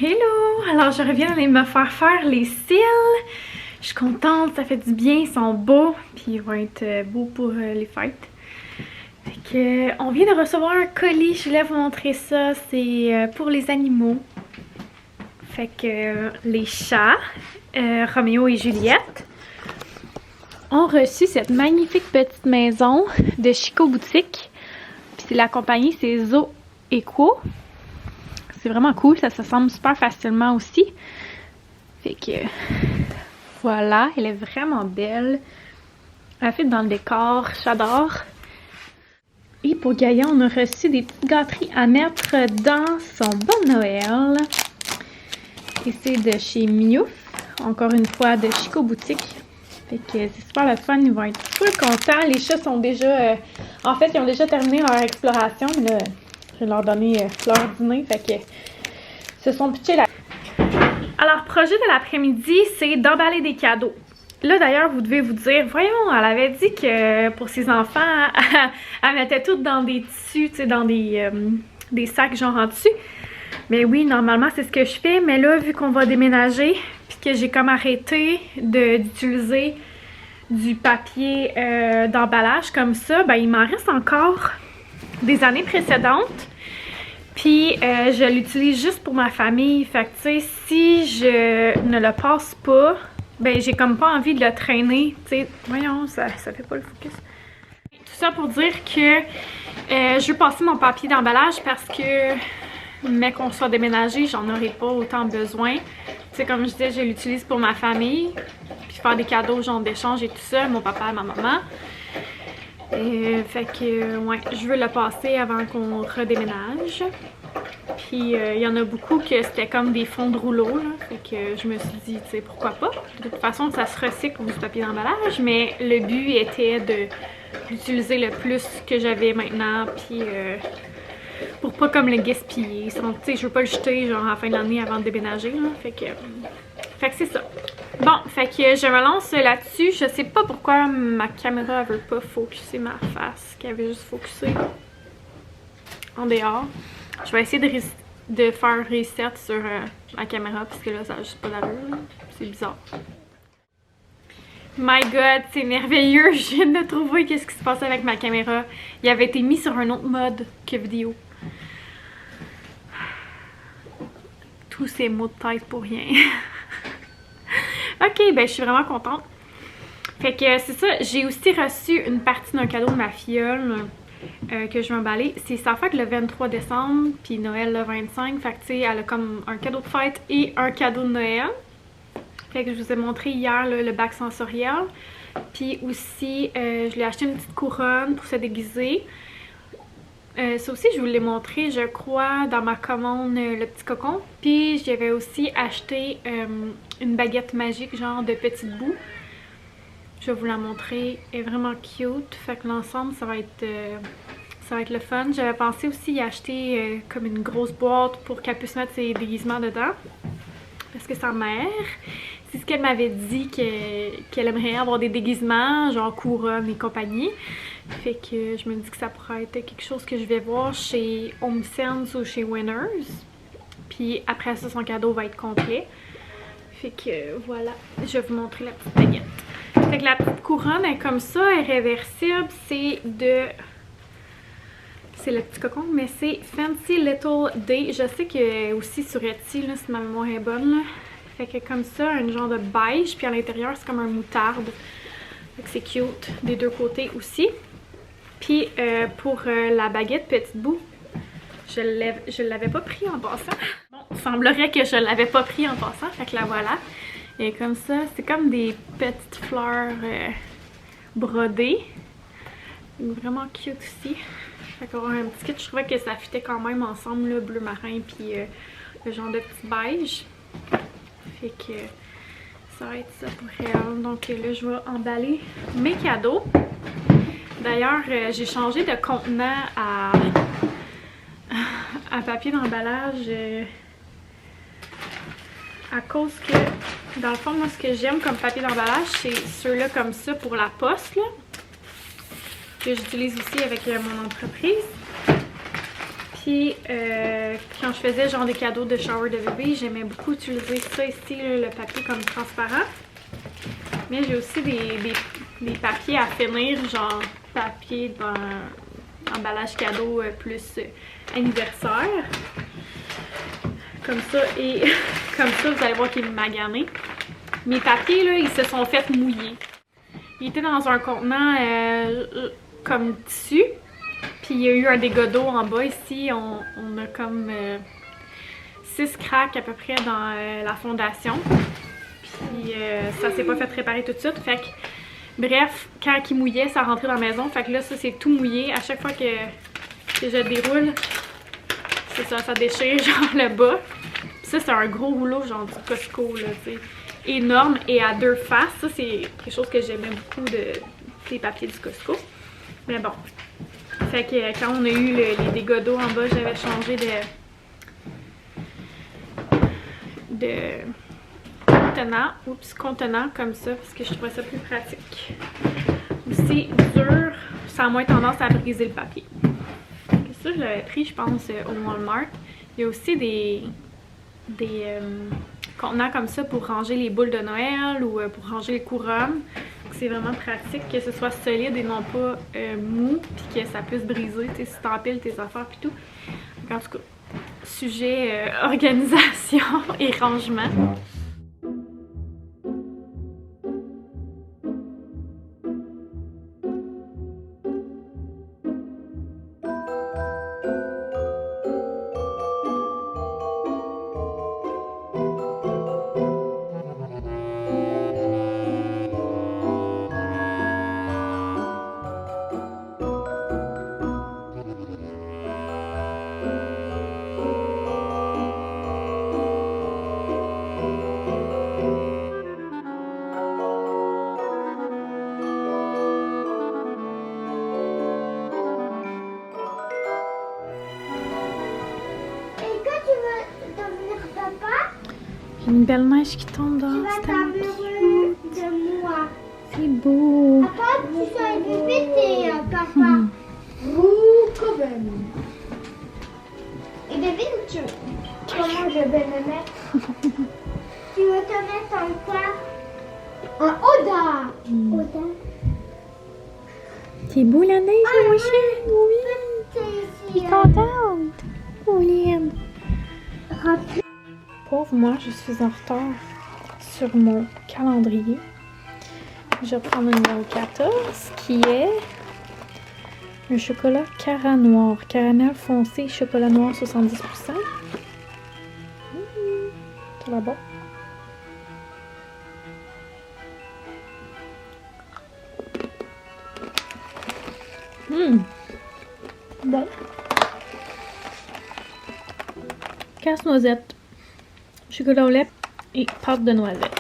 Hello! Alors je reviens d'aller me faire les cils. Je suis contente, ça fait du bien, ils sont beaux. Puis ils vont être beaux pour les fêtes. Fait que, on vient de recevoir un colis, je voulais vous montrer ça. C'est pour les animaux. Fait que les chats, Roméo et Juliette, ont reçu cette magnifique petite maison de Chico Boutique. Puis la compagnie, c'est Zoo Eco. C'est vraiment cool, ça s'assemble super facilement aussi. Fait que voilà, elle est vraiment belle. Elle fit dans le décor, j'adore. Et pour Gaïa, on a reçu des petites gâteries à mettre dans son bon Noël. Et c'est de chez Miouf, encore une fois de Chico Boutique. Fait que c'est super le fun, ils vont être full contents. Les chats sont déjà... en fait, ils ont déjà terminé leur exploration, mais là... Je vais leur donner leur dîner, fait que se sont pitchés là. Alors, projet de l'après-midi, c'est d'emballer des cadeaux. Là, d'ailleurs, vous devez vous dire, voyons, elle avait dit que pour ses enfants, elle mettait tout dans des tissus, tu sais, dans des sacs genre en tissu. Mais oui, normalement, c'est ce que je fais. Mais là, vu qu'on va déménager, puis que j'ai comme arrêté d'utiliser du papier d'emballage comme ça, ben il m'en reste encore des années précédentes. Puis je l'utilise juste pour ma famille. Fait que tu sais, si je ne le passe pas, ben j'ai comme pas envie de le traîner. Tu sais, voyons, ça fait pas le focus. Tout ça pour dire que je veux passer mon papier d'emballage parce que mais qu'on soit déménagé, j'en aurai pas autant besoin. Tu sais, comme je disais, je l'utilise pour ma famille. Puis faire des cadeaux genre d'échange et tout ça, mon papa et ma maman. Fait que, ouais, je veux le passer avant qu'on redéménage. Puis, il y en a beaucoup que c'était comme des fonds de rouleau, là. Fait que je me suis dit, tu sais, pourquoi pas. De toute façon, ça se recycle du papier d'emballage, mais le but était d'utiliser le plus que j'avais maintenant, puis pour pas comme le gaspiller. Tu sais, je veux pas le jeter, genre, à la fin de l'année avant de déménager, là. Fait que c'est ça. Bon, fait que je me lance là-dessus. Je sais pas pourquoi ma caméra elle veut pas focuser ma face, qu'elle veut juste focuser en dehors. Je vais essayer de faire reset sur ma caméra parce que là ça a juste pas d'allure. C'est bizarre. My god, c'est merveilleux. Je viens de trouver qu'est-ce qui se passait avec ma caméra. Il avait été mis sur un autre mode que vidéo. Tous ces mots de tête pour rien. Ok, ben je suis vraiment contente. Fait que c'est ça, j'ai aussi reçu une partie d'un cadeau de ma filleule que je vais emballer. C'est sa fête le 23 décembre, puis Noël le 25. Fait que tu sais, elle a comme un cadeau de fête et un cadeau de Noël. Fait que je vous ai montré hier là, le bac sensoriel. Puis aussi, je lui ai acheté une petite couronne pour se déguiser. Ça aussi, je vous l'ai montré, je crois, dans ma commande Le Petit Cocon. Puis j'avais aussi acheté une baguette magique, genre de petites bouts. Je vais vous la montrer, elle est vraiment cute. Fait que l'ensemble, ça va être le fun. J'avais pensé aussi y acheter comme une grosse boîte pour qu'elle puisse mettre ses déguisements dedans. Parce que sa mère, c'est ce qu'elle m'avait dit qu'elle aimerait avoir des déguisements, genre couronne et compagnie. Fait que je me dis que ça pourrait être quelque chose que je vais voir chez HomeSense ou chez Winners. Puis après ça, son cadeau va être complet. Fait que voilà, je vais vous montrer la petite baguette. Fait que la petite couronne est comme ça, elle est réversible. C'est Le Petit Cocon, mais c'est Fancy Little Day. Je sais que aussi sur Etsy, là, si ma mémoire est bonne, là. Fait que comme ça, un genre de beige, puis à l'intérieur, c'est comme un moutarde. Fait que c'est cute des deux côtés aussi. Puis pour la baguette petite bout, je l'avais pas pris en passant. Bon, il semblerait que je l'avais pas pris en passant, fait que la voilà. Et comme ça, c'est comme des petites fleurs brodées. Vraiment cute aussi. Fait qu'on a un petit kit, je trouvais que ça fitait quand même ensemble, le bleu marin puis le genre de petit beige. Fait que ça va être ça pour elle. Donc là, je vais emballer mes cadeaux. D'ailleurs, j'ai changé de contenant à papier d'emballage à cause que, dans le fond, moi, ce que j'aime comme papier d'emballage, c'est ceux-là comme ça pour la poste, là, que j'utilise aussi avec mon entreprise. papier, quand je faisais genre des cadeaux de shower de bébé, j'aimais beaucoup utiliser ça ici, là, le papier comme transparent. Mais j'ai aussi des papiers à finir, genre papier d'emballage cadeau plus anniversaire. Comme ça, et comme ça, vous allez voir qu'il est magané. Mes papiers, là, ils se sont fait mouiller. Ils étaient dans un contenant comme tissu. Puis il y a eu un dégât d'eau en bas ici. On a comme 6 cracks à peu près dans la fondation. Puis ça s'est pas fait réparer tout de suite. Fait que, bref, quand il mouillait, ça rentrait dans la maison. Fait que là, ça c'est tout mouillé. À chaque fois que je déroule, c'est ça, ça déchire genre le bas. Puis ça, c'est un gros rouleau genre du Costco, là, tu sais. Énorme et à 2 faces. Ça, c'est quelque chose que j'aimais beaucoup des papiers du Costco. Mais bon. Fait que quand on a eu les dégâts d'eau en bas, j'avais changé de contenant comme ça parce que je trouvais ça plus pratique. Aussi dur, ça a moins tendance à briser le papier. Ça, je l'avais pris, je pense, au Walmart. Il y a aussi des contenants comme ça pour ranger les boules de Noël ou pour ranger les couronnes. C'est vraiment pratique que ce soit solide et non pas mou, puis que ça puisse briser, tu sais, si t'empiles tes affaires puis tout. Donc, en tout cas, sujet organisation et rangement. Une belle neige qui tombe dehors, c'est tellement cute. De moi. C'est beau. Papa, tu sois bébé, papa. Ouh, quand même. Et bébé, comment je vais me mettre? Tu veux te mettre en quoi? En Oda. Oda. C'est beau la neige, mon chien. Oui. Je suis contente. Pauline. Pauvre moi, je suis en retard sur mon calendrier. Je vais prendre le numéro 14 qui est un chocolat Cara Noir. Caramel foncé, chocolat noir 70%. Ça va bon. Bon. Casse-noisette. Chocolat au lait et pâte de noisette.